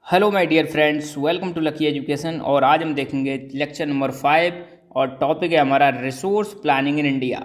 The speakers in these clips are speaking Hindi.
Hello my dear friends, welcome to Lucky Education. और आज हम देखेंगे लेक्चर नंबर 5 और टॉपिक है हमारा रिसोर्स प्लानिंग इन इंडिया।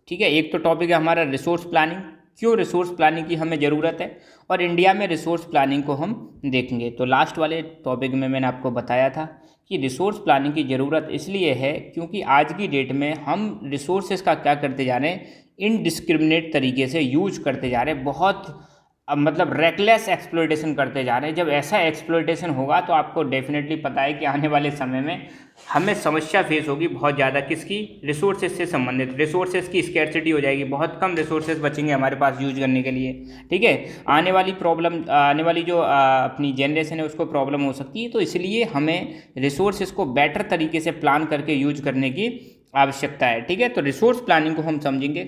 ठीक है, एक तो टॉपिक है हमारा रिसोर्स प्लानिंग, क्यों रिसोर्स प्लानिंग की हमें ज़रूरत है, और इंडिया में रिसोर्स प्लानिंग को हम देखेंगे। तो लास्ट वाले टॉपिक में मैंने आपको बताया था कि रिसोर्स प्लानिंग की ज़रूरत इसलिए है क्योंकि आज की डेट में हम रिसोर्सेज का क्या करते जा रहे हैं, इनडिस्क्रिमिनेट तरीके से यूज करते जा रहे हैं। बहुत मतलब रेकलेस एक्सप्लॉयटेशन करते जा रहे हैं। जब ऐसा एक्सप्लॉयटेशन होगा तो आपको डेफिनेटली पता है कि आने वाले समय में हमें समस्या फेस होगी बहुत ज़्यादा, किसकी, रिसोर्सेज से संबंधित। रिसोर्सेज की स्कैर्सिटी हो जाएगी, बहुत कम रिसोर्सेज बचेंगे हमारे पास यूज करने के लिए। ठीक है, आने वाली प्रॉब्लम, आने वाली जो अपनी जनरेशन है उसको प्रॉब्लम हो सकती है। तो इसलिए हमें रिसोर्सेज को बेटर तरीके से प्लान करके यूज करने की आवश्यकता है। ठीक है, तो रिसोर्स प्लानिंग को हम समझेंगे।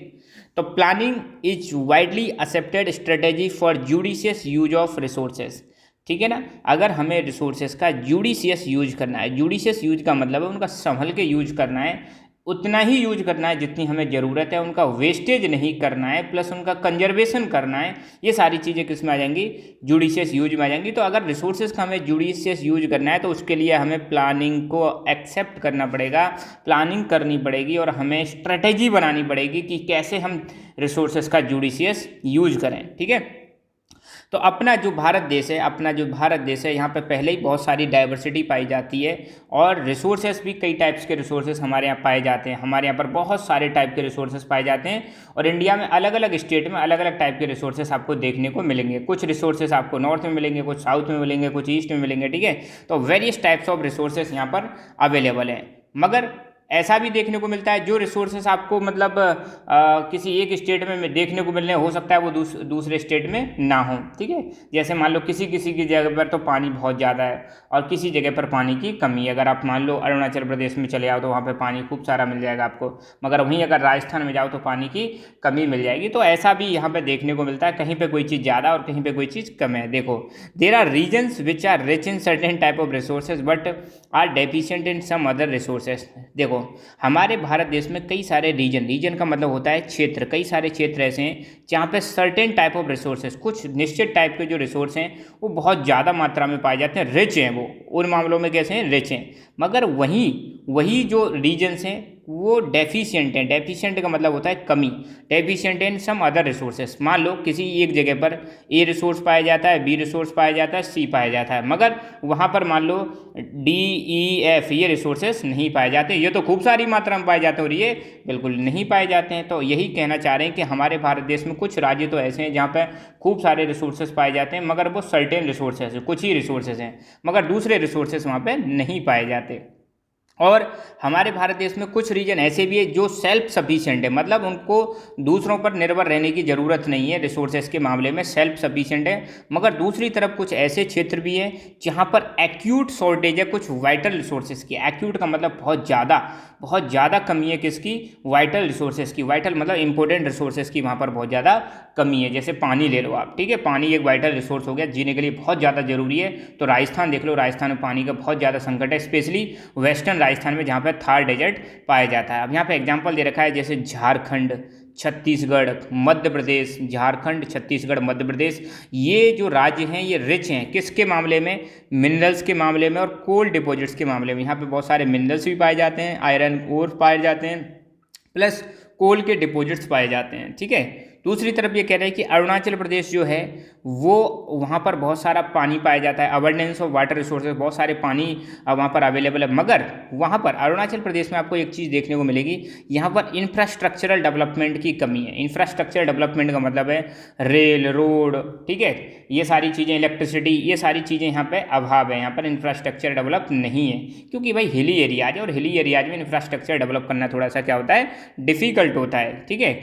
तो planning is widely accepted strategy for judicious use of resources. ठीक है ना, अगर हमें रिसोर्सेज का जूडिशियस यूज करना है, जूडिशियस यूज का मतलब है उनका संभल के यूज करना है, उतना ही यूज करना है जितनी हमें ज़रूरत है, उनका वेस्टेज नहीं करना है, प्लस उनका कंजर्वेशन करना है। ये सारी चीज़ें किस में आ जाएंगी, जूडिशियस यूज में आ जाएंगी। तो अगर रिसोर्सेज का हमें जूडिशियस यूज करना है तो उसके लिए हमें प्लानिंग को एक्सेप्ट करना पड़ेगा, प्लानिंग करनी पड़ेगी और हमें स्ट्रेटेजी बनानी पड़ेगी कि कैसे हम रिसोर्सेज का जूडिशियस यूज करें। ठीक है, तो अपना जो भारत देश है, यहाँ पे पहले ही बहुत सारी डाइवर्सिटी पाई जाती है और रिसोर्सेज भी कई टाइप्स के रिसोर्सेज हमारे यहाँ पाए जाते हैं। हमारे यहाँ पर बहुत सारे टाइप के रिसोर्सेज पाए जाते हैं और इंडिया में अलग अलग स्टेट में अलग अलग टाइप के रिसोर्सेज आपको देखने को मिलेंगे। कुछ रिसोर्सेज आपको नॉर्थ में मिलेंगे, कुछ साउथ में मिलेंगे, कुछ ईस्ट में मिलेंगे। ठीक है, तो वेरियस टाइप्स ऑफ रिसोर्सेज यहाँ पर अवेलेबल हैं। मगर ऐसा भी देखने को मिलता है जो रिसोर्सेस आपको मतलब किसी एक स्टेट में देखने को मिलने, हो सकता है वो दूसरे स्टेट में ना हो। ठीक है, जैसे मान लो किसी किसी की जगह पर तो पानी बहुत ज़्यादा है और किसी जगह पर पानी की कमी है। अगर आप मान लो अरुणाचल प्रदेश में चले आओ तो वहाँ पे पानी खूब सारा मिल जाएगा आपको, मगर वहीं अगर राजस्थान में जाओ तो पानी की कमी मिल जाएगी। तो ऐसा भी यहाँ पर देखने को मिलता है, कहीं पर कोई चीज़ ज़्यादा और कहीं पर कोई चीज़ कम है। देखो, there are regions which are rich in certain type of resources but are deficient in some other resources. देखो, हमारे भारत देश में कई सारे रीजन का मतलब होता है क्षेत्र, कई सारे क्षेत्र ऐसे हैं जहाँ पे सर्टेन टाइप ऑफ रिसोर्सेज, कुछ निश्चित टाइप के जो रिसोर्स हैं वो बहुत ज़्यादा मात्रा में पाए जाते हैं, रिच हैं, वो उन मामलों में कैसे हैं, रिच हैं। मगर वही जो रीजन्स हैं वो डेफिशिएंट हैं। डेफिशिएंट का मतलब होता है कमी, deficient in some other resources. मान लो किसी एक जगह पर ए रिसोर्स पाया जाता है, बी रिसोर्स पाया जाता है, सी पाया जाता है, मगर वहाँ पर मान लो डी ई एफ ये रिसोर्सेज नहीं पाए जाते। ये तो खूब सारी मात्रा में पाए जाते हैं और ये बिल्कुल नहीं पाए जाते हैं। तो यही कहना चाह रहे हैं कि हमारे भारत देश में कुछ राज्य तो ऐसे हैं जहाँ पर खूब सारे रिसोर्सेज पाए जाते हैं, मगर वो सर्टेन रिसोर्सेज हैं, कुछ ही रिसोर्सेज हैं, मगर दूसरे रिसोर्सेज वहाँ पर नहीं पाए जाते। और हमारे भारत देश में कुछ रीजन ऐसे भी है जो सेल्फ सफिशिएंट है, मतलब उनको दूसरों पर निर्भर रहने की ज़रूरत नहीं है, रिसोर्सेज के मामले में सेल्फ सफिशिएंट है। मगर दूसरी तरफ कुछ ऐसे क्षेत्र भी हैं जहाँ पर एक्यूट शॉर्टेज है कुछ वाइटल रिसोर्सेज की। एक्यूट का मतलब बहुत ज़्यादा कमी है किसकी, वाइटल रिसोर्सेज की। वाइटल मतलब इंपॉर्टेंट रिसोर्सेज की वहाँ पर बहुत ज़्यादा कमी है। जैसे पानी ले लो आप, ठीक है, पानी एक वाइटल रिसोर्स हो गया, जीने के लिए बहुत ज़्यादा ज़रूरी है। तो राजस्थान देख लो, राजस्थान में पानी का बहुत ज़्यादा संकट है, स्पेशली वेस्टर्न राजस्थान में जहाँ पर थार डेजर्ट पाया जाता है। अब यहाँ पे एग्जांपल दे रखा है जैसे झारखंड, छत्तीसगढ़, मध्य प्रदेश, झारखंड, छत्तीसगढ़, मध्य प्रदेश, ये जो राज्य हैं ये रिच हैं किसके मामले में, मिनरल्स के मामले में और कोल डिपॉजिट्स के मामले में। यहाँ पे बहुत सारे मिनरल्स भी पाए जाते हैं, आयरन ओर पाए जाते हैं, प्लस कोल के डिपॉजिट्स पाए जाते हैं। ठीक है, दूसरी तरफ ये कह रहे हैं कि अरुणाचल प्रदेश जो है वो, वहाँ पर बहुत सारा पानी पाया जाता है, अबंडेंस ऑफ वाटर रिसोर्सेज, बहुत सारे पानी वहाँ पर अवेलेबल है। मगर वहाँ पर अरुणाचल प्रदेश में आपको एक चीज़ देखने को मिलेगी, यहाँ पर इंफ्रास्ट्रक्चरल डेवलपमेंट की कमी है। इंफ्रास्ट्रक्चर डेवलपमेंट का मतलब है रेल, रोड, ठीक है, ये सारी चीज़ें, इलेक्ट्रिसिटी, ये सारी चीज़ें यहाँ पर अभाव है। यहाँ पर इंफ्रास्ट्रक्चर डेवलप नहीं है क्योंकि भाई हिली एरियाज है और हिली एरियाज में इंफ्रास्ट्रक्चर डेवलप करना थोड़ा सा क्या होता है, डिफ़िकल्ट होता है। ठीक है,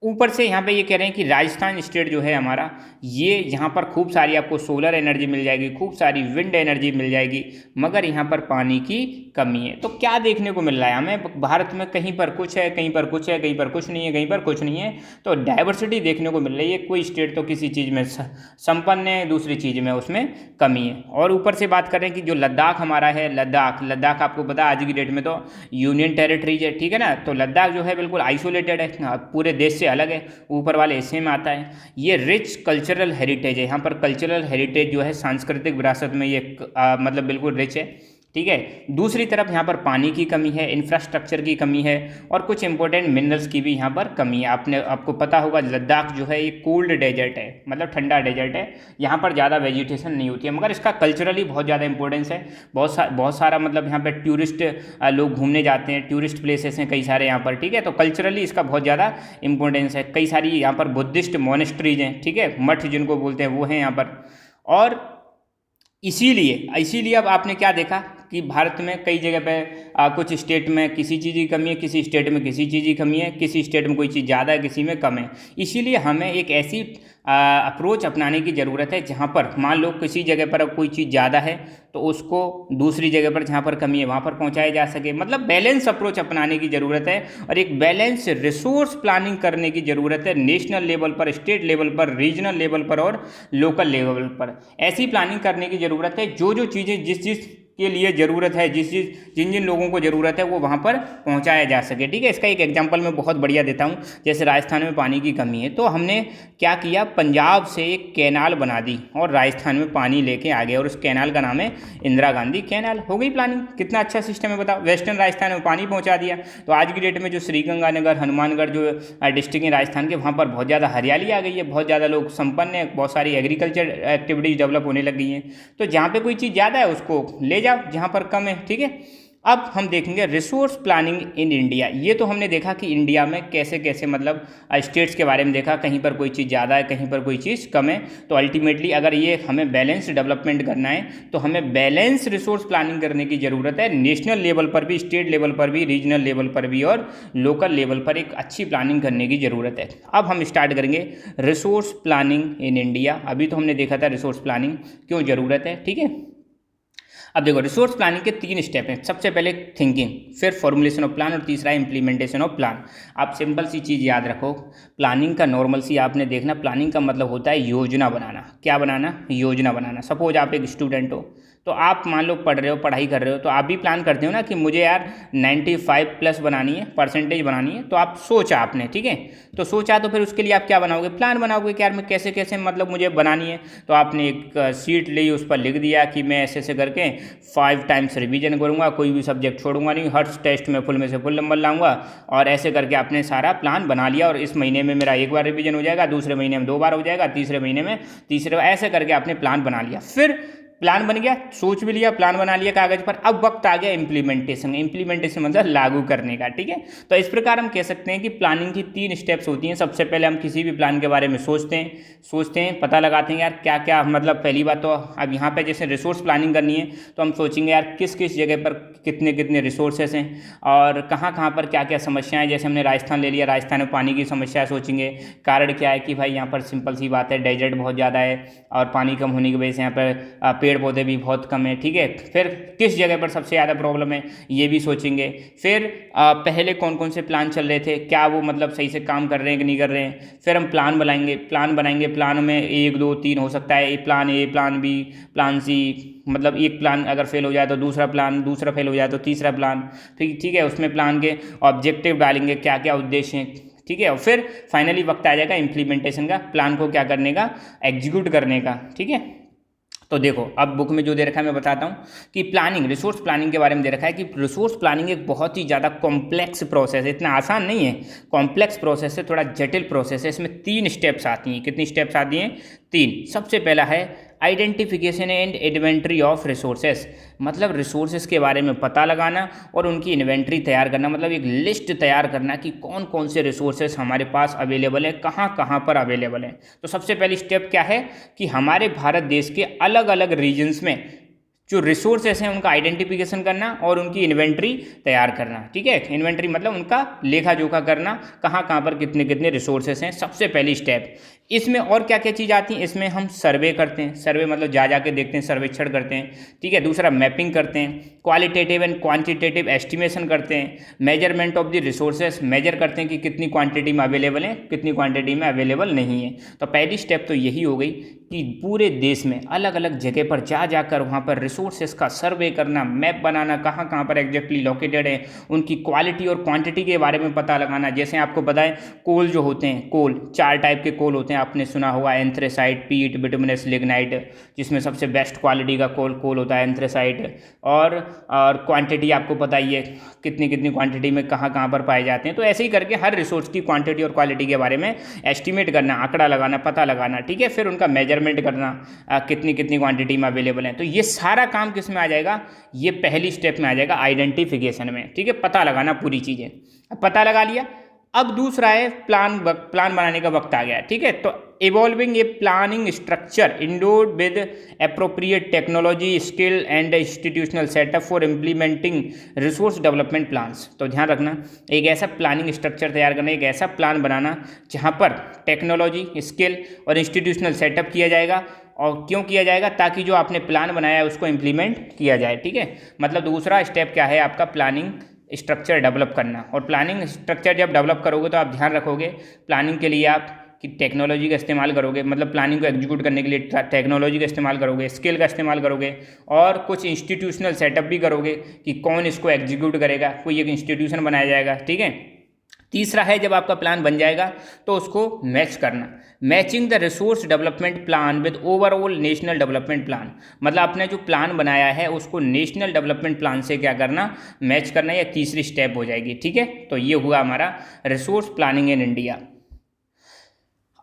ऊपर से यहाँ पे ये कह रहे हैं कि राजस्थान स्टेट जो है हमारा, ये यहाँ पर खूब सारी आपको सोलर एनर्जी मिल जाएगी, खूब सारी विंड एनर्जी मिल जाएगी, मगर यहाँ पर पानी की कमी है। तो क्या देखने को मिल रहा है हमें भारत में, कहीं पर कुछ है, कहीं पर कुछ है, कहीं पर कुछ नहीं है, कहीं पर कुछ नहीं है। तो डाइवर्सिटी देखने को मिल रही है, कोई स्टेट तो किसी चीज़ में संपन्न है, दूसरी चीज़ में उसमें कमी है। और ऊपर से बात करें कि जो लद्दाख हमारा है, लद्दाख आपको पता है आज की डेट में तो यूनियन टेरिटरीज है। ठीक है ना, तो लद्दाख जो है बिल्कुल आइसोलेटेड है, पूरे देश से अलग है, ऊपर वाले हिस्से में आता है। ये रिच कल्चरल हेरिटेज है, यहाँ पर कल्चरल हेरिटेज जो है सांस्कृतिक विरासत में ये मतलब बिल्कुल रिच है, ठीक है। दूसरी तरफ यहाँ पर पानी की कमी है, इंफ्रास्ट्रक्चर की कमी है और कुछ इंपॉर्टेंट मिनरल्स की भी यहाँ पर कमी है। आपको पता होगा लद्दाख जो है ये कोल्ड डेजर्ट है, मतलब ठंडा डेजर्ट है, यहाँ पर ज़्यादा वेजिटेशन नहीं होती है, मगर इसका कल्चरली बहुत ज़्यादा इंपॉर्टेंस है। बहुत सारा मतलब यहाँ पर टूरिस्ट लोग घूमने जाते हैं, टूरिस्ट प्लेसेस हैं कई सारे यहाँ पर, ठीक है। तो कल्चरली इसका बहुत ज़्यादा इंपॉर्टेंस है। कई सारी यहाँ पर बुद्धिस्ट मोनेस्ट्रीज हैं, ठीक है, मठ जिनको बोलते हैं वो हैं यहाँ पर। और इसीलिए अब आपने क्या देखा कि भारत में कई जगह पे कुछ स्टेट में किसी चीज़ की कमी है, किसी स्टेट में किसी चीज़ की कमी है, किसी स्टेट में कोई चीज़ ज़्यादा है, किसी में कम है। इसीलिए हमें एक ऐसी अप्रोच अपनाने की ज़रूरत है जहाँ पर मान लो किसी जगह पर कोई चीज़ ज़्यादा है तो उसको दूसरी जगह पर जहाँ पर कमी है वहाँ पर पहुँचाया जा सके, मतलब बैलेंस अप्रोच अपनाने की ज़रूरत है और एक बैलेंस रिसोर्स प्लानिंग करने की ज़रूरत है नेशनल लेवल पर, स्टेट लेवल पर, रीजनल लेवल पर और लोकल लेवल पर। ऐसी प्लानिंग करने की ज़रूरत है जो चीज़ें जिस के लिए ज़रूरत है, जिन लोगों को ज़रूरत है वो वहाँ पर पहुँचाया जा सके, ठीक है। इसका एक एग्जांपल मैं बहुत बढ़िया देता हूँ। जैसे राजस्थान में पानी की कमी है तो हमने क्या किया, पंजाब से एक कैनाल बना दी और राजस्थान में पानी लेके आ गए और उस कैनाल का नाम है इंदिरा गांधी कैनाल। हो गई प्लानिंग, कितना अच्छा सिस्टम है बताओ। वेस्टर्न राजस्थान में पानी पहुँचा दिया। तो आज की डेट में जो श्रीगंगानगर, हनुमानगढ़ जो डिस्ट्रिक्ट है राजस्थान के, वहाँ पर बहुत ज़्यादा हरियाली आ गई है, बहुत ज़्यादा लोग संपन्न है, बहुत सारी एग्रीकल्चर एक्टिविटीज़ डेवलप होने लग गई हैं। तो जहाँ पर कोई चीज़ ज़्यादा है उसको ले जाओ, जहाँ पर कम है, ठीक है। अब हम देखेंगे रिसोर्स प्लानिंग इन इंडिया। ये तो हमने देखा कि इंडिया में कैसे कैसे मतलब स्टेट्स के बारे में देखा, कहीं पर कोई चीज़ ज़्यादा है, कहीं पर कोई चीज़ कम है। तो अल्टीमेटली अगर ये हमें बैलेंस डेवलपमेंट करना है तो हमें बैलेंस रिसोर्स प्लानिंग करने की ज़रूरत है, नेशनल लेवल पर भी, स्टेट लेवल पर भी, रीजनल लेवल पर भी और लोकल लेवल पर एक अच्छी प्लानिंग करने की ज़रूरत है। अब हम स्टार्ट करेंगे रिसोर्स प्लानिंग इन इंडिया। अभी तो हमने देखा था रिसोर्स प्लानिंग क्यों ज़रूरत है, ठीक है। अब देखो रिसोर्स प्लानिंग के 3 स्टेप हैं। सबसे पहले थिंकिंग, फिर फॉर्मुलेशन ऑफ प्लान और तीसरा इम्प्लीमेंटेशन ऑफ प्लान। आप सिंपल सी चीज़ याद रखो, प्लानिंग का नॉर्मल सी आपने देखना, प्लानिंग का मतलब होता है योजना बनाना। क्या बनाना? योजना बनाना। सपोज आप एक स्टूडेंट हो तो आप मान लो पढ़ रहे हो, पढ़ाई कर रहे हो, तो आप भी प्लान करते हो ना कि मुझे यार 95+ बनानी है, परसेंटेज बनानी है। तो आप सोचा आपने, ठीक है, तो सोचा तो फिर उसके लिए आप क्या बनाओगे, प्लान बनाओगे कि यार मैं कैसे कैसे मतलब मुझे बनानी है। तो आपने एक शीट ली, उस पर लिख दिया कि मैं ऐसे ऐसे करके 5 टाइम्स रिवीजन करूँगा, कोई भी सब्जेक्ट छोड़ूंगा नहीं, हर टेस्ट में फुल में से फुल नंबर लाऊंगा, और ऐसे करके आपने सारा प्लान बना लिया। और इस महीने में मेरा 1 बार रिवीजन हो जाएगा, दूसरे महीने में 2 बार हो जाएगा, तीसरे महीने में तीसरे, ऐसे करके आपने प्लान बना लिया। फिर प्लान बन गया, सोच भी लिया, प्लान बना लिया कागज पर। अब वक्त आ गया इम्प्लीमेंटेशन। इम्प्लीमेंटेशन मतलब लागू करने का, ठीक है। तो इस प्रकार हम कह सकते हैं कि प्लानिंग की 3 स्टेप्स होती हैं। सबसे पहले हम किसी भी प्लान के बारे में सोचते हैं, पता लगाते हैं यार क्या क्या, मतलब पहली बात तो अब यहाँ पे जैसे रिसोर्स प्लानिंग करनी है तो हम सोचेंगे यार किस किस जगह पर कितने कितने रिसोर्सेस हैं और कहाँ कहाँ पर क्या क्या समस्याएं। जैसे हमने राजस्थान ले लिया, राजस्थान में पानी की समस्या सोचेंगे। कारण क्या है कि भाई यहाँ पर सिंपल सी बात है, डेजर्ट बहुत ज़्यादा है और पानी कम होने की वजह से यहाँ पर पेड़ पौधे भी बहुत कम है, ठीक है। फिर किस जगह पर सबसे ज़्यादा प्रॉब्लम है ये भी सोचेंगे। फिर पहले कौन कौन से प्लान चल रहे थे, क्या वो मतलब सही से काम कर रहे हैं कि नहीं कर रहे हैं। फिर हम प्लान बनाएंगे। प्लान में 1 2 3 हो सकता है, plan A, plan B, plan C. मतलब एक प्लान अगर फेल हो जाए तो दूसरा प्लान, दूसरा फेल हो जाए तो तीसरा प्लान, ठीक है। उसमें प्लान के ऑब्जेक्टिव डालेंगे, क्या क्या उद्देश्य हैं, ठीक है। और फिर फाइनली वक्त आ जाएगा इम्प्लीमेंटेशन का, प्लान को क्या करने का, एग्जीक्यूट करने का, ठीक है। तो देखो अब बुक में जो दे रखा है मैं बताता हूँ कि प्लानिंग, रिसोर्स प्लानिंग के बारे में दे रखा है कि रिसोर्स प्लानिंग एक बहुत ही ज़्यादा कॉम्प्लेक्स प्रोसेस है। इतना आसान नहीं है, कॉम्प्लेक्स प्रोसेस है, थोड़ा जटिल प्रोसेस है। इसमें 3 स्टेप्स आती हैं। कितनी स्टेप्स आती हैं? 3। सबसे पहला है identification and inventory of resources, मतलब रिसोर्सेस के बारे में पता लगाना और उनकी इन्वेंट्री तैयार करना, मतलब एक लिस्ट तैयार करना कि कौन कौन से रिसोर्सेस हमारे पास अवेलेबल है, कहाँ कहाँ पर अवेलेबल है। तो सबसे पहली स्टेप क्या है कि हमारे भारत देश के अलग अलग रीजन्स में जो रिसोर्सेस हैं उनका आइडेंटिफिकेशन करना और उनकी इन्वेंट्री तैयार करना, ठीक है। इन्वेंट्री मतलब उनका लेखा जोखा करना, कहाँ कहाँ पर कितने कितने रिसोर्सेस हैं। सबसे पहली स्टेप इसमें और क्या क्या चीज़ आती हैं, इसमें हम सर्वे करते हैं, सर्वे मतलब जा के देखते हैं, सर्वेक्षण करते हैं, ठीक है। दूसरा मैपिंग करते हैं, क्वालिटेटिव एंड क्वांटिटेटिव एस्टिमेशन करते हैं, measurement of the resources, measure करते हैं कि कितनी क्वांटिटी में अवेलेबल है, कितनी क्वांटिटी में अवेलेबल नहीं है। तो पहली स्टेप तो यही हो गई कि पूरे देश में अलग अलग जगह पर जाकर वहाँ पर रिसोर्सेस का सर्वे करना, मैप बनाना, कहाँ कहाँ पर एग्जैक्टली लोकेटेड है, उनकी क्वालिटी और क्वांटिटी के बारे में पता लगाना। जैसे आपको बताएं, कोल जो होते हैं, कोल 4 टाइप के कोल होते हैं, आपने सुना होगा, एंथ्रेसाइट, पीट, बिटुमिनस, लिग्नाइट, जिसमें सबसे बेस्ट क्वालिटी का कोल होता है एंथ्रेसाइट। और क्वांटिटी आपको पता ही है, कितनी कितनी क्वांटिटी में कहाँ कहाँ पर पाए जाते हैं। तो ऐसे ही करके हर रिसोर्स की क्वांटिटी और क्वालिटी के बारे में एस्टिमेट करना, आंकड़ा लगाना, पता लगाना, ठीक है। फिर उनका मेजरमेंट करना, कितनी कितनी क्वांटिटी में अवेलेबल है। तो ये सारा काम किस में आ जाएगा, ये पहली स्टेप में आ जाएगा, आइडेंटिफिकेशन में, ठीक है। पता लगाना पूरी चीज़ें, अब पता लगा लिया। अब दूसरा है प्लान बनाने का वक्त आ गया, ठीक है। तो evolving a planning structure endured with appropriate technology, skill and institutional setup for implementing resource development plans. तो ध्यान रखना, एक ऐसा प्लानिंग स्ट्रक्चर तैयार करना, एक ऐसा प्लान बनाना जहाँ पर टेक्नोलॉजी, स्किल और इंस्टीट्यूशनल सेटअप किया जाएगा। और क्यों किया जाएगा, ताकि जो आपने प्लान बनाया है उसको इम्प्लीमेंट किया जाए, ठीक है। मतलब दूसरा स्टेप क्या है आपका, प्लानिंग स्ट्रक्चर डेवलप करना। और प्लानिंग स्ट्रक्चर जब डेवलप करोगे तो आप ध्यान रखोगे, प्लानिंग के लिए आप कि टेक्नोलॉजी का इस्तेमाल करोगे, मतलब प्लानिंग को एग्जीक्यूट करने के लिए टेक्नोलॉजी का इस्तेमाल करोगे, स्किल का इस्तेमाल करोगे, और कुछ इंस्टीट्यूशनल सेटअप भी करोगे कि कौन इसको एग्जीक्यूट करेगा, कोई एक इंस्टीट्यूशन बनाया जाएगा, ठीक है। तीसरा है, जब आपका प्लान बन जाएगा तो उसको मैच करना, matching the resource development plan with overall national development plan. मतलब आपने जो प्लान बनाया है उसको नेशनल डेवलपमेंट प्लान से क्या करना, मैच करना। या तीसरी स्टेप हो जाएगी, ठीक है। तो ये हुआ हमारा रिसोर्स प्लानिंग इन इंडिया।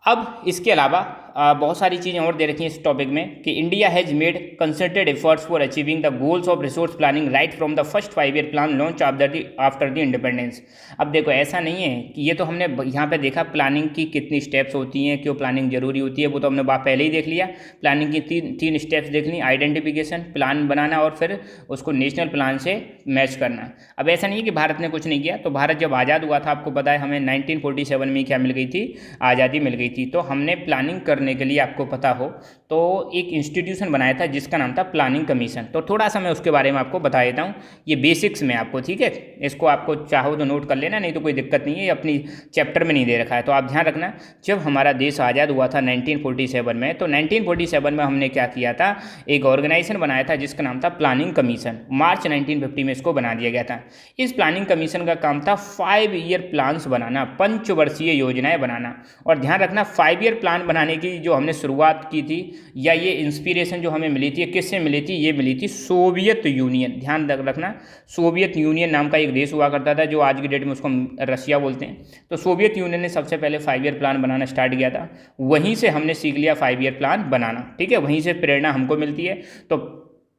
अब इसके अलावा बहुत सारी चीज़ें और दे रखी हैं इस टॉपिक में कि India has made concerted efforts for achieving the goals of resource planning right from the first 5 year plan launch after the independence. अब देखो, ऐसा नहीं है कि ये तो हमने यहाँ पे देखा प्लानिंग की कितनी स्टेप्स होती हैं, क्यों प्लानिंग जरूरी होती है, वो तो हमने पहले ही देख लिया। प्लानिंग की तीन स्टेप्स देख ली, आइडेंटिफिकेशन, प्लान बनाना और फिर उसको नेशनल प्लान से मैच करना। अब ऐसा नहीं है कि भारत ने कुछ नहीं किया। तो भारत जब आज़ाद हुआ था, आपको पता है, हमें 1947 में क्या मिल गई थी, आज़ादी मिल गई थी। तो हमने प्लानिंग करने के लिए, आपको पता हो तो, एक इंस्टीट्यूशन बनाया था जिसका नाम था प्लानिंग कमीशन। तो थोड़ा सा मैं उसके बारे में आपको बता देता हूँ, ये बेसिक्स में आपको, ठीक है। इसको आपको चाहो तो नोट कर लेना, नहीं तो कोई दिक्कत नहीं है, अपनी चैप्टर में नहीं दे रखा है। तो आप ध्यान रखना, जब हमारा देश आज़ाद हुआ था 1947 में, तो 1947 में हमने क्या किया था, एक ऑर्गेनाइजेशन बनाया था जिसका नाम था प्लानिंग कमीशन। मार्च 1950 में इसको बना दिया गया था। इस प्लानिंग कमीशन का काम था 5 ईयर प्लान्स बनाना, पंचवर्षीय योजनाएं बनाना। और ध्यान रखना, 5 ईयर प्लान बनाने की जो हमने शुरुआत की थी, या ये इंस्पिरेशन जो हमें मिली थी, किससे मिली थी, ये मिली थी सोवियत यूनियन। ध्यान रखना, सोवियत यूनियन नाम का एक देश हुआ करता था, जो आज की डेट में उसको रशिया बोलते हैं। तो सोवियत यूनियन ने सबसे पहले 5 ईयर प्लान बनाना स्टार्ट किया था, वहीं से हमने सीख लिया 5 ईयर प्लान बनाना, ठीक है। वहीं से प्रेरणा हमको मिलती है। तो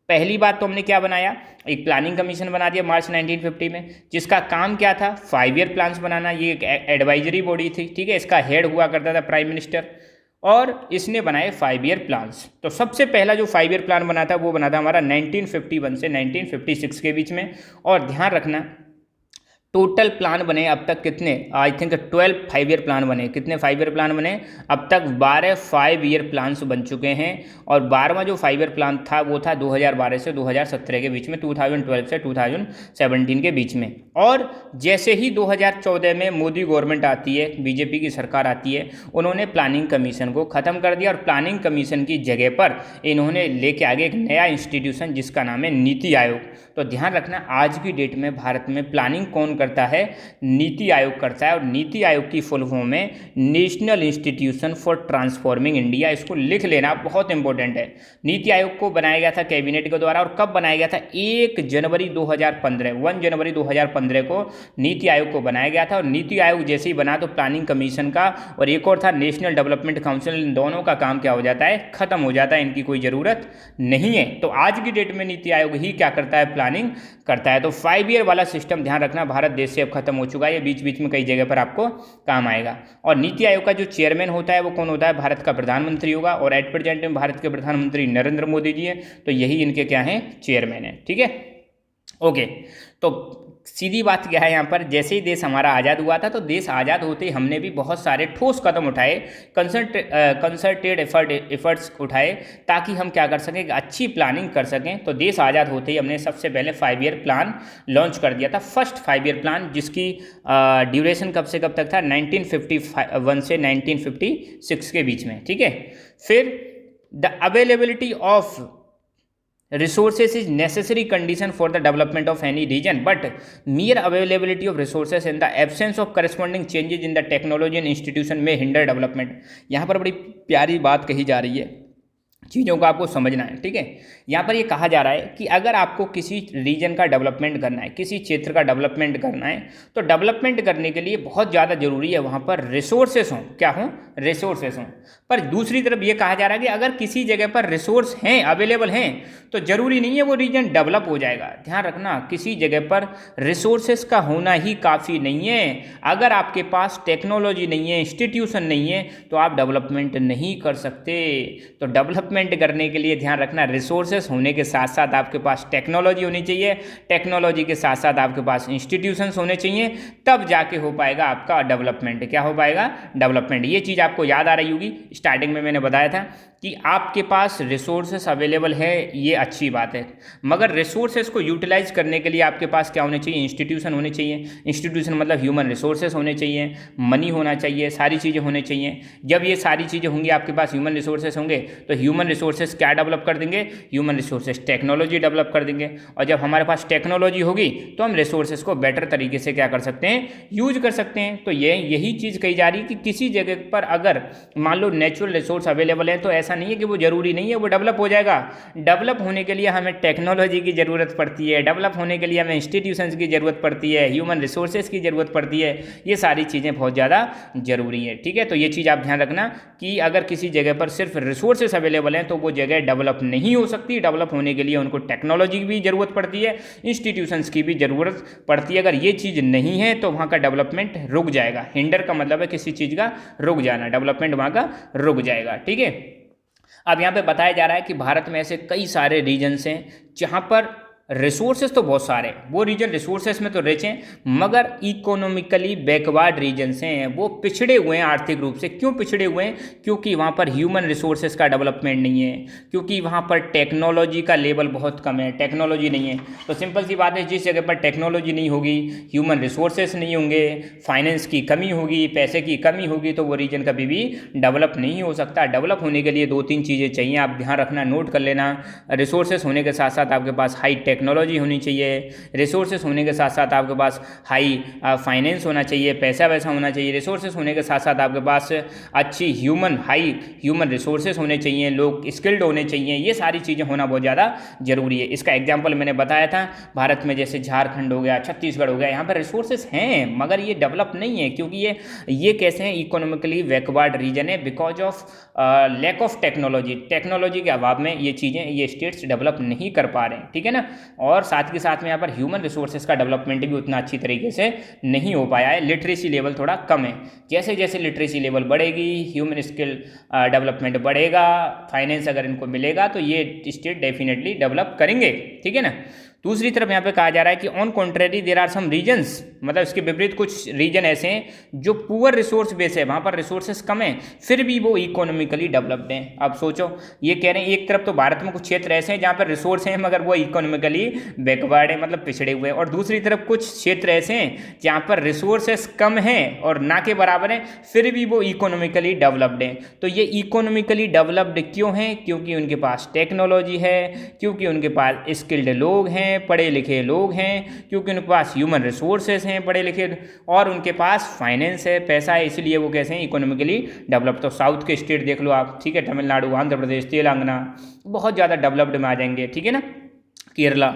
पहली बात तो हमने क्या बनाया, एक प्लानिंग कमीशन बना दिया मार्च 1950 में, जिसका काम क्या था, 5 ईयर प्लान्स बनाना। ये एक एडवाइजरी बॉडी थी, ठीक है। इसका हेड हुआ करता था प्राइम मिनिस्टर, और इसने बनाए 5 ईयर प्लान्स। तो सबसे पहला जो 5 ईयर प्लान बना था, वो बना था हमारा 1951 से 1956 के बीच में। और ध्यान रखना, टोटल प्लान बने अब तक कितने, आई थिंक 12 5 ईयर प्लान बने। कितने 5 ईयर प्लान बने अब तक, 12 5 ईयर प्लान्स बन चुके हैं। और 12वां जो 5 ईयर प्लान था वो था 2012 से 2017 के बीच में, 2012 से 2017 के बीच में। और जैसे ही 2014 में मोदी गवर्नमेंट आती है, बीजेपी की सरकार आती है, उन्होंने प्लानिंग कमीशन को ख़त्म कर दिया। और प्लानिंग कमीशन की जगह पर इन्होंने लेके आगे एक नया इंस्टीट्यूशन जिसका नाम है नीति आयोग। तो ध्यान रखना, आज की डेट में भारत में प्लानिंग कौन करता है, नीति आयोग करता है। और नीति आयोग की फुल फॉर्म में national institution for transforming India. इसको लिख लेना, बहुत इंपॉर्टेंट है। नीति आयोग को बनाया गया था कैबिनेट के द्वारा। और कब बनाया गया था, 1 जनवरी 2015 को नीति आयोग को बनाया गया था। और नीति आयोग जैसे ही बना तो प्लानिंग कमीशन का और एक और था नेशनल डेवलपमेंट काउंसिल, इन दोनों का काम क्या हो जाता है, खत्म हो जाता है, इनकी कोई ज़रूरत नहीं है। तो आज की डेट में नीति आयोग ही क्या करता है, प्लानिंग करता है। तो 5 ईयर वाला सिस्टम ध्यान रखना, भारत देश से अब खत्म हो चुका है। ये बीच बीच में कई जगह पर आपको काम आएगा। और नीति आयोग का जो चेयरमैन होता है वो कौन होता है, भारत का प्रधानमंत्री होगा। और एट प्रेजेंट में भारत के प्रधानमंत्री नरेंद्र मोदी जी हैं। तो यही इनके क्या हैं, चेयरमैन है, ठीक है। ओके, तो सीधी बात क्या है यहाँ पर, जैसे ही देश हमारा आज़ाद हुआ था तो देश आज़ाद होते ही हमने भी बहुत सारे ठोस कदम उठाए, कंसर्टेड एफर्ट्स उठाए ताकि हम क्या कर सकें, अच्छी प्लानिंग कर सकें। तो देश आज़ाद होते ही हमने सबसे पहले 5 ईयर प्लान लॉन्च कर दिया था, फर्स्ट 5 ईयर प्लान, जिसकी ड्यूरेशन कब से कब तक था, 1951 से 1956 के बीच में, ठीक है। फिर the availability of resources is necessary condition for the development of any region, but mere availability of resources and the absence of corresponding changes in the technology and institution may hinder development। यहाँ पर बड़ी प्यारी बात कही जा रही है, चीज़ों को आपको समझना है, ठीक है। यहाँ पर ये कहा जा रहा है कि अगर आपको किसी रीजन का डेवलपमेंट करना है, किसी क्षेत्र का डेवलपमेंट करना है, तो डेवलपमेंट करने के लिए बहुत ज़्यादा ज़रूरी है वहाँ पर रिसोर्सेस हों, क्या हों, रिसोर्सेस हों। पर दूसरी तरफ ये कहा जा रहा है कि अगर किसी जगह पर रिसोर्स हैं, अवेलेबल हैं, तो ज़रूरी नहीं है वो रीजन डेवलप हो जाएगा। ध्यान रखना, किसी जगह पर रिसोर्सेस का होना ही काफ़ी नहीं है। अगर आपके पास टेक्नोलॉजी नहीं है, इंस्टीट्यूशन नहीं है, तो आप डेवलपमेंट नहीं कर सकते। तो डेवलपमेंट करने के लिए ध्यान रखना, रिसोर्सेस होने के साथ साथ आपके पास टेक्नोलॉजी होनी चाहिए, टेक्नोलॉजी के साथ साथ आपके पास इंस्टीट्यूशंस होने चाहिए, तब जाके हो पाएगा आपका डेवलपमेंट। क्या हो पाएगा, डेवलपमेंट। ये चीज़ आपको याद आ रही होगी, स्टार्टिंग में मैंने बताया था कि आपके पास रिसोर्सेस अवेलेबल है, ये अच्छी बात है, मगर रिसोर्सेस को यूटिलाइज करने के लिए आपके पास क्या होने चाहिए, इंस्टीट्यूशन होने चाहिए। इंस्टीट्यूशन मतलब ह्यूमन रिसोर्सेस होने चाहिए, मनी होना चाहिए, सारी चीज़ें होने चाहिए। जब ये सारी चीज़ें होंगी, आपके पास ह्यूमन रिसोर्सेस होंगे, तो ह्यूमन रिसोर्सेस क्या डेवलप कर देंगे, ह्यूमन रिसोर्सेस टेक्नोलॉजी डेवलप कर देंगे। और जब हमारे पास टेक्नोलॉजी होगी तो हम रिसोर्सेस को बेटर तरीके से क्या कर सकते हैं, यूज कर सकते हैं। तो यही चीज़ कही जा रही है कि किसी जगह पर अगर मान लो नेचुरल रिसोर्स अवेलेबल है, तो ऐसा नहीं है कि वो जरूरी नहीं है वो डेवलप हो जाएगा। डेवलप होने के लिए हमें टेक्नोलॉजी की ज़रूरत पड़ती है, डेवलप होने के लिए हमें इंस्टीट्यूशंस की ज़रूरत पड़ती है, ह्यूमन रिसोर्सेज की ज़रूरत पड़ती है। ये सारी चीज़ें बहुत ज़्यादा ज़रूरी है, ठीक है। तो ये चीज़ आप ध्यान रखना कि अगर किसी जगह पर सिर्फ रिसोर्सेज अवेलेबल हैं तो वो जगह डेवलप नहीं हो सकती। डेवलप होने के लिए उनको टेक्नोलॉजी की भी ज़रूरत पड़ती है, इंस्टीट्यूशंस की भी ज़रूरत पड़ती है। अगर ये चीज़ नहीं है तो वहाँ का डेवलपमेंट रुक जाएगा। हिंडर का मतलब है किसी चीज़ का रुक जाना, डेवलपमेंट वहाँ का रुक जाएगा, ठीक है। अब यहाँ पे बताया जा रहा है कि भारत में ऐसे कई सारे रीजन्स हैं जहाँ पर रिसोर्सेज तो बहुत सारे, वो रीजन रिसोर्सेज में तो रिच हैं, मगर इकोनॉमिकली बैकवर्ड रीजन्स हैं, वो पिछड़े हुए हैं आर्थिक रूप से। क्यों पिछड़े हुए हैं, क्योंकि वहाँ पर ह्यूमन रिसोर्सेज का डेवलपमेंट नहीं है, क्योंकि वहाँ पर टेक्नोलॉजी का लेवल बहुत कम है, टेक्नोलॉजी नहीं है। तो सिंपल सी बात है, जिस जगह पर टेक्नोलॉजी नहीं होगी, ह्यूमन रिसोर्सेज नहीं होंगे, फाइनेंस की कमी होगी, पैसे की कमी होगी, तो वो रीजन कभी भी डेवलप नहीं हो सकता। डेवलप होने के लिए 2-3 चीज़ें चाहिए, आप ध्यान रखना, नोट कर लेना। रिसोर्सेज होने के साथ साथ आपके पास हाई टेक्नोलॉजी होनी चाहिए, रिसोर्सेस होने के साथ साथ आपके पास हाई फाइनेंस होना चाहिए, पैसा वैसा होना चाहिए। रिसोर्सेस होने के साथ साथ आपके पास अच्छी हाई ह्यूमन रिसोर्सेस होने चाहिए, लोग स्किल्ड होने चाहिए। ये सारी चीज़ें होना बहुत ज़्यादा ज़रूरी है। इसका एग्जाम्पल मैंने बताया था, भारत में जैसे झारखंड हो गया, छत्तीसगढ़ हो गया, यहाँ पर रिसोर्सेस हैं मगर ये डेवलप नहीं है, क्योंकि ये कैसे हैं, इकोनॉमिकली बैकवर्ड रीजन है, because of lack of technology. Technology के अभाव में ये चीज़ें, ये स्टेट्स डेवलप नहीं कर पा रहे हैं, ठीक है ना। और साथ के साथ में यहाँ पर ह्यूमन रिसोर्सेज का डेवलपमेंट भी उतना अच्छी तरीके से नहीं हो पाया है। लिटरेसी लेवल थोड़ा कम है। जैसे जैसे लिटरेसी लेवल बढ़ेगी, ह्यूमन स्किल डेवलपमेंट बढ़ेगा, फाइनेंस अगर इनको मिलेगा तो ये स्टेट डेफिनेटली डेवलप करेंगे, ठीक है ना। दूसरी तरफ यहाँ पे कहा जा रहा है कि on contrary there are some regions, मतलब इसके विपरीत कुछ रीजन ऐसे हैं जो पुअर रिसोर्स बेस है, वहाँ पर रिसोर्सेस कम हैं, फिर भी वो इकोनॉमिकली डेवलप्ड हैं। आप सोचो, ये कह रहे हैं एक तरफ तो भारत में कुछ क्षेत्र ऐसे हैं जहाँ पर रिसोर्स हैं मगर वो इकोनॉमिकली बैकवर्ड है, मतलब पिछड़े हुए हैं, और दूसरी तरफ कुछ क्षेत्र ऐसे हैं जहाँ पर रिसोर्सेस कम हैं और ना के बराबर हैं, फिर भी वो इकोनॉमिकली डेवलप्ड हैं। तो ये इकोनॉमिकली डेवलप्ड क्यों हैं, क्योंकि उनके पास टेक्नोलॉजी है, क्योंकि उनके पास स्किल्ड लोग हैं, पढ़े लिखे लोग हैं, क्योंकि उनके पास ह्यूमन रिसोर्सेज हैं पढ़े लिखे, और उनके पास फाइनेंस है, पैसा है, इसलिए वो कैसे हैं, इकोनॉमिकली डेवलप। तो साउथ के स्टेट देख लो आप, ठीक है, तमिलनाडु, आंध्र प्रदेश, तेलंगाना बहुत ज़्यादा डेवलप्ड में आ जाएंगे, ठीक है ना, केरला।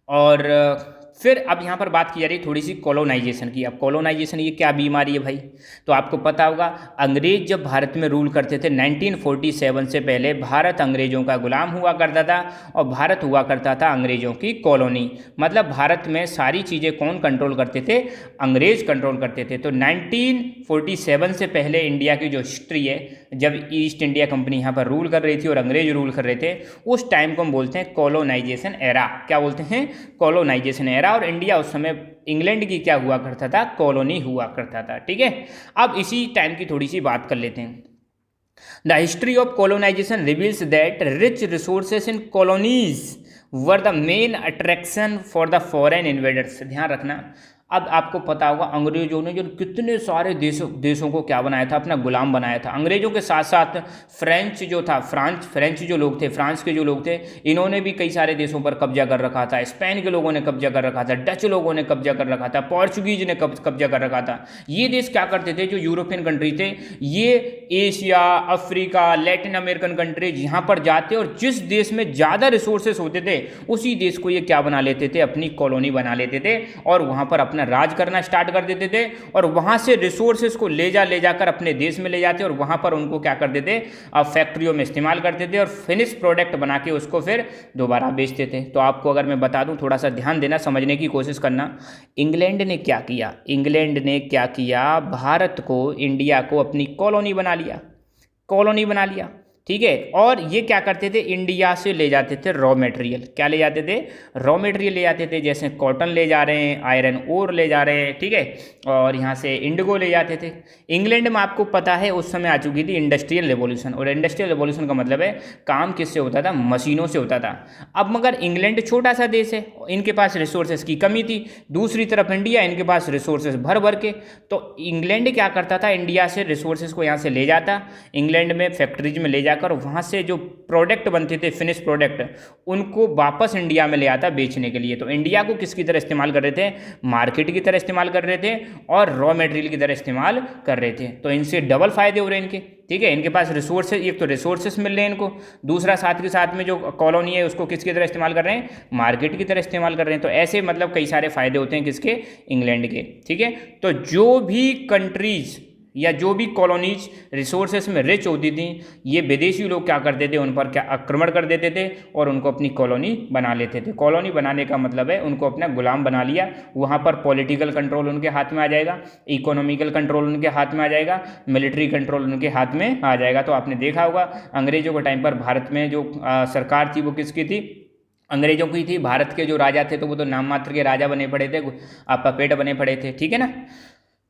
और फिर अब यहाँ पर बात की जा रही है थोड़ी सी कॉलोनाइजेशन की। अब कॉलोनाइजेशन ये क्या बीमारी है भाई, तो आपको पता होगा, अंग्रेज जब भारत में रूल करते थे 1947 से पहले भारत अंग्रेजों का गुलाम हुआ करता था और भारत हुआ करता था अंग्रेजों की कॉलोनी। मतलब भारत में सारी चीज़ें कौन कंट्रोल करते थे, अंग्रेज कंट्रोल करते थे। तो 1947 से पहले इंडिया की जो हिस्ट्री है, जब ईस्ट इंडिया कंपनी यहाँ पर रूल कर रही थी और अंग्रेज रूल कर रहे थे, उस टाइम को हम बोलते हैं कॉलोनाइजेशन एरा। क्या बोलते हैं? Colonisation era. और इंडिया उस समय इंग्लैंड की क्या हुआ करता था? कॉलोनी हुआ करता था। ठीक है, अब इसी टाइम की थोड़ी सी बात कर लेते हैं। The history of colonization reveals that rich resources in colonies were the main attraction for the foreign invaders। ध्यान रखना, अब आपको पता होगा अंग्रेजों ने जो कितने सारे देशों को क्या बनाया था? अपना गुलाम बनाया था। अंग्रेजों के साथ साथ फ्रेंच जो था, फ्रेंच जो लोग थे, फ्रांस के जो लोग थे, इन्होंने भी कई सारे देशों पर कब्जा कर रखा था। स्पेन के लोगों ने कब्जा कर रखा था, डच लोगों ने कब्जा कर रखा था, पोर्चुगीज ने कब्जा कर रखा था। ये देश क्या करते थे? जो यूरोपियन कंट्री थे, ये Asia, Africa, Latin American countries यहाँ पर जाते और जिस देश में ज़्यादा रिसोर्सेस होते थे उसी देश को ये क्या बना लेते थे? अपनी कॉलोनी बना लेते थे और वहाँ पर अपना राज करना स्टार्ट कर देते थे। और वहाँ से रिसोर्सेस को ले जाकर अपने देश में ले जाते और वहाँ पर उनको क्या कर देते? अब फैक्ट्रियों में इस्तेमाल करते थे और फिनिश प्रोडक्ट बना के उसको फिर दोबारा बेचते थे। तो आपको अगर मैं बता दूं, थोड़ा सा ध्यान देना, समझने की कोशिश करना। इंग्लैंड ने क्या किया? इंग्लैंड ने क्या किया? भारत को, इंडिया को अपनी कॉलोनी बना लिया, कॉलोनी बना लिया। ठीक है, और ये क्या करते थे? इंडिया से ले जाते थे रॉ मटेरियल। क्या ले जाते थे? रॉ मटेरियल ले जाते थे, जैसे कॉटन ले जा रहे हैं, आयरन ओर ले जा रहे हैं। ठीक है, और यहाँ से इंडिगो ले जाते थे। इंग्लैंड में आपको पता है उस समय आ चुकी थी इंडस्ट्रियल रेवोल्यूशन, और इंडस्ट्रियल रेवोल्यूशन का मतलब है काम किससे होता था? मशीनों से होता था। अब मगर इंग्लैंड छोटा सा देश है, इनके पास रिसोर्सेज की कमी थी। दूसरी तरफ इंडिया, इनके पास रिसोर्सेज भर भर के। तो इंग्लैंड क्या करता था? इंडिया से रिसोर्सेज को यहाँ से ले जाता, इंग्लैंड में फैक्ट्रीज में ले जाकर वहाँ से जो प्रोडक्ट बनते थे, फिनिश प्रोडक्ट, उनको वापस इंडिया में ले आता बेचने के लिए। तो इंडिया को किसकी तरह इस्तेमाल कर रहे थे? मार्केट की तरह इस्तेमाल कर रहे थे और रॉ मटेरियल की तरह इस्तेमाल कर रहे थे। तो इनसे डबल फायदे हो रहे हैं इनके। ठीक है, इनके पास रिसोर्सेज, एक तो रिसोर्सेज मिल रहे हैं इनको, दूसरा साथ के साथ में जो कॉलोनी है उसको किसकी तरह इस्तेमाल कर रहे हैं? मार्केट की तरह इस्तेमाल कर रहे हैं। तो ऐसे मतलब कई सारे फायदे होते हैं किसके? इंग्लैंड के। ठीक है, तो जो भी कंट्रीज या जो भी कॉलोनीज रिसोर्सेस में रिच होती थी, ये विदेशी लोग क्या करते थे? उन पर क्या आक्रमण कर देते थे और उनको अपनी कॉलोनी बना लेते थे। कॉलोनी बनाने का मतलब है उनको अपना गुलाम बना लिया। वहाँ पर पॉलिटिकल कंट्रोल उनके हाथ में आ जाएगा, इकोनॉमिकल कंट्रोल उनके हाथ में आ जाएगा, मिलिट्री कंट्रोल उनके हाथ में आ जाएगा। तो आपने देखा होगा अंग्रेजों के टाइम पर भारत में जो सरकार थी वो किसकी थी? अंग्रेजों की थी। भारत के जो राजा थे तो वो तो नाम मात्र के राजा बने पड़े थे, पपेट बने पड़े थे। ठीक है ना।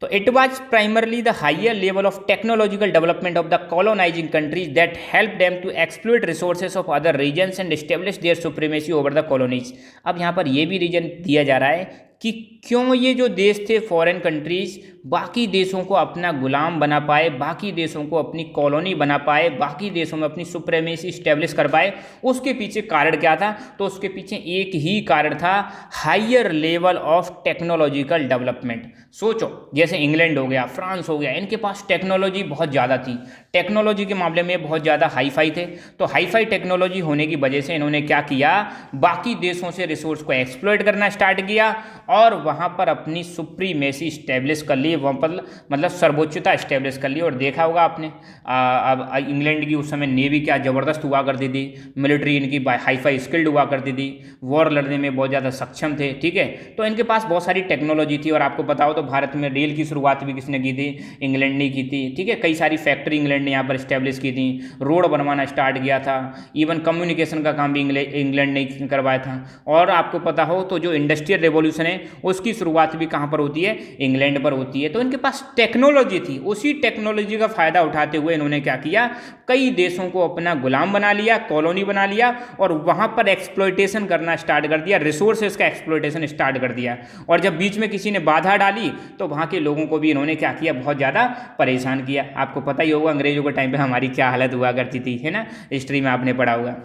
तो it was primarily the higher level of technological development of the colonizing countries that helped them to exploit resources of other regions and establish their supremacy over the colonies। अब यहाँ पर ये भी रीजन दिया जा रहा है कि क्यों ये जो देश थे फॉरेन कंट्रीज बाकी देशों को अपना गुलाम बना पाए, बाकी देशों को अपनी कॉलोनी बना पाए, बाकी देशों में अपनी सुप्रेमेसी इस्टेब्लिश कर पाए। उसके पीछे कारण क्या था? तो उसके पीछे एक ही कारण था, higher level of technological development. सोचो, जैसे इंग्लैंड हो गया, फ्रांस हो गया, इनके पास टेक्नोलॉजी बहुत ज़्यादा थी, टेक्नोलॉजी के मामले में बहुत ज़्यादा हाईफाई थे। तो हाईफाई टेक्नोलॉजी होने की वजह से इन्होंने क्या किया? बाकी देशों से रिसोर्स को एक्सप्लॉइट करना स्टार्ट किया और वहाँ पर अपनी सुप्रीमेसी इस्टेब्लिश कर ली, वहाँ पर मतलब सर्वोच्चता इस्टेब्लिश कर ली। और देखा होगा आपने अब इंग्लैंड की उस समय नेवी क्या ज़बरदस्त हुआ करती थी, मिलिट्री इनकी हाईफाई स्किल्ड हुआ करती थी, वॉर लड़ने में बहुत ज़्यादा सक्षम थे। ठीक है, तो इनके पास बहुत सारी टेक्नोलॉजी थी। और आपको पता हो तो भारत में रेल की शुरुआत भी किसने की थी? इंग्लैंड ने की थी। ठीक है, कई सारी फैक्ट्री इंग्लैंड ने यहाँ पर इस्टेब्लिश की थी, रोड बनवाना स्टार्ट किया था, इवन कम्युनिकेशन का काम भी इंग्लैंड ने करवाया था। और आपको पता हो तो जो इंडस्ट्रियल रेवोल्यूशन है उसकी शुरुआत भी कहाँ पर होती है? इंग्लैंड पर होती है। तो इनके पास टेक्नोलॉजी थी, उसी टेक्नोलॉजी का फायदा उठाते हुए इन्होंने क्या किया? कई देशों को अपना गुलाम बना लिया, कॉलोनी बना लिया और वहां पर एक्सप्लॉयटेशन करना स्टार्ट कर दिया, रिसोर्सेज का एक्सप्लॉयटेशन स्टार्ट कर दिया। और जब बीच में किसी ने बाधा डाली तो वहां के लोगों को भी इन्होंने क्या किया? बहुत ज़्यादा परेशान किया। आपको पता ही होगा अंग्रेजों के टाइम पे हमारी क्या हालत हुआ करती थी, है ना, हिस्ट्री में आपने पढ़ा होगा।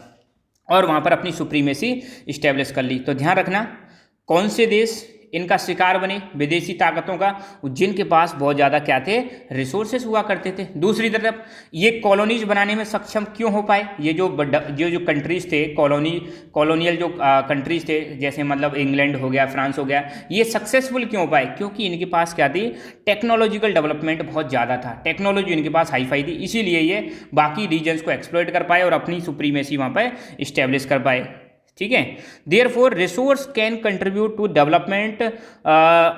और वहाँ पर अपनी सुप्रीमेसी इस्टेब्लिश कर ली। तो ध्यान रखना, कौन से देश इनका शिकार बने? विदेशी ताकतों का, जिनके पास बहुत ज़्यादा क्या थे? रिसोर्सेस हुआ करते थे। दूसरी तरफ ये कॉलोनीज बनाने में सक्षम क्यों हो पाए? ये जो कंट्रीज थे, कॉलोनियल जो कंट्रीज थे, जैसे मतलब इंग्लैंड हो गया, फ्रांस हो गया, ये सक्सेसफुल क्यों हो पाए? क्योंकि इनके पास क्या थी? टेक्नोलॉजिकल डेवलपमेंट बहुत ज़्यादा था, टेक्नोलॉजी इनके पास हाईफाई थी, इसीलिए ये बाकी रीजन्स को एक्सप्लॉइट कर पाए और अपनी सुप्रीमेसी वहाँ पर इस्टेब्लिश कर पाए। ठीक है। Therefore resource can contribute to development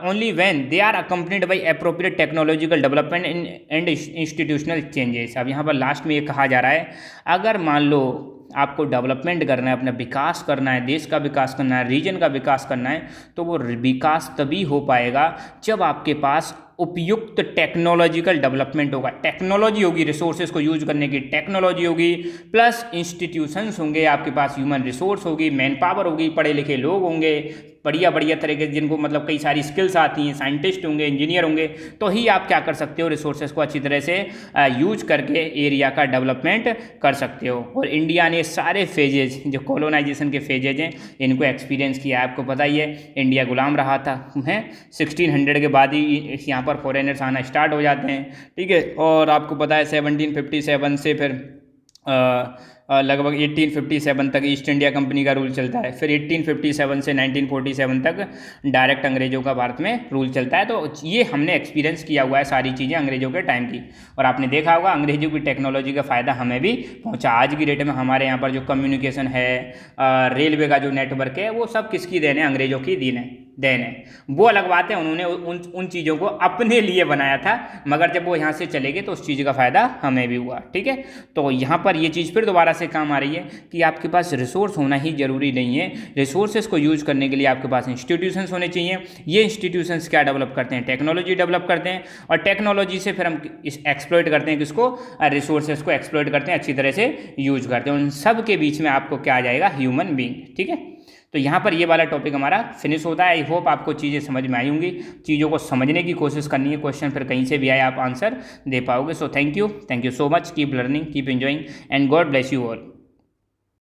only when they are accompanied by appropriate technological development and institutional changes. अब यहाँ पर लास्ट में ये कहा जा रहा है, अगर मान लो आपको डेवलपमेंट करना है, अपना विकास करना है, देश का विकास करना है, रीजन का विकास करना है, तो वो विकास तभी हो पाएगा जब आपके पास उपयुक्त टेक्नोलॉजिकल डेवलपमेंट होगा। टेक्नोलॉजी होगी, रिसोर्सेज को यूज करने की टेक्नोलॉजी होगी, प्लस इंस्टीट्यूशंस होंगे, आपके पास ह्यूमन रिसोर्स होगी, मैन पावर होगी, पढ़े लिखे लोग होंगे, बढ़िया बढ़िया तरह के जिनको मतलब कई सारी स्किल्स आती हैं, साइंटिस्ट होंगे, इंजीनियर होंगे, तो ही आप क्या कर सकते हो, रिसोर्सेज को अच्छी तरह से यूज करके एरिया का डेवलपमेंट कर सकते हो। और इंडिया ने सारे फेजेज जो कॉलोनाइजेशन के फेजेज हैं इनको एक्सपीरियंस किया है। आपको पता ही है इंडिया गुलाम रहा था, है 1600 के बाद ही यहाँ पर फॉरेनर्स आना स्टार्ट हो जाते हैं, ठीक है। और आपको पता है 1757 से फिर लगभग 1857 तक ईस्ट इंडिया कंपनी का रूल चलता है, फिर 1857 से 1947 तक डायरेक्ट अंग्रेजों का भारत में रूल चलता है। तो ये हमने एक्सपीरियंस किया हुआ है सारी चीज़ें अंग्रेजों के टाइम की, और आपने देखा होगा अंग्रेजों की टेक्नोलॉजी का फ़ायदा हमें भी पहुंचा। आज की डेट में हमारे यहाँ पर जो कम्युनिकेशन है, रेलवे का जो नेटवर्क है, वो सब किसकी देन है, अंग्रेजों की देन है। वो अलग बात है, उन्होंने उन चीज़ों को अपने लिए बनाया था, मगर जब वो यहाँ से चले गए तो उस चीज़ का फ़ायदा हमें भी हुआ, ठीक है। तो यहाँ पर ये चीज़ फिर दोबारा से काम आ रही है कि आपके पास रिसोर्स होना ही जरूरी नहीं है, रिसोर्सेज को यूज करने के लिए आपके पास इंस्टीट्यूशंस होने चाहिए। ये इंस्टीट्यूशंस क्या डेवलप करते हैं, टेक्नोलॉजी डेवलप करते हैं, और टेक्नोलॉजी से फिर हम एक्सप्लॉइट करते हैं किसको, रिसोर्सेज को एक्सप्लॉइट करते हैं, अच्छी तरह से यूज करते हैं। उन सब के बीच में आपको क्या आ जाएगा, ह्यूमन बीइंग, ठीक है। तो यहाँ पर ये वाला टॉपिक हमारा फिनिश होता है। आई होप आपको चीज़ें समझ में आई होंगी, चीज़ों को समझने की कोशिश करनी है, क्वेश्चन फिर कहीं से भी आए आप आंसर दे पाओगे। So thank you so much, keep learning, keep enjoying, and God bless you all.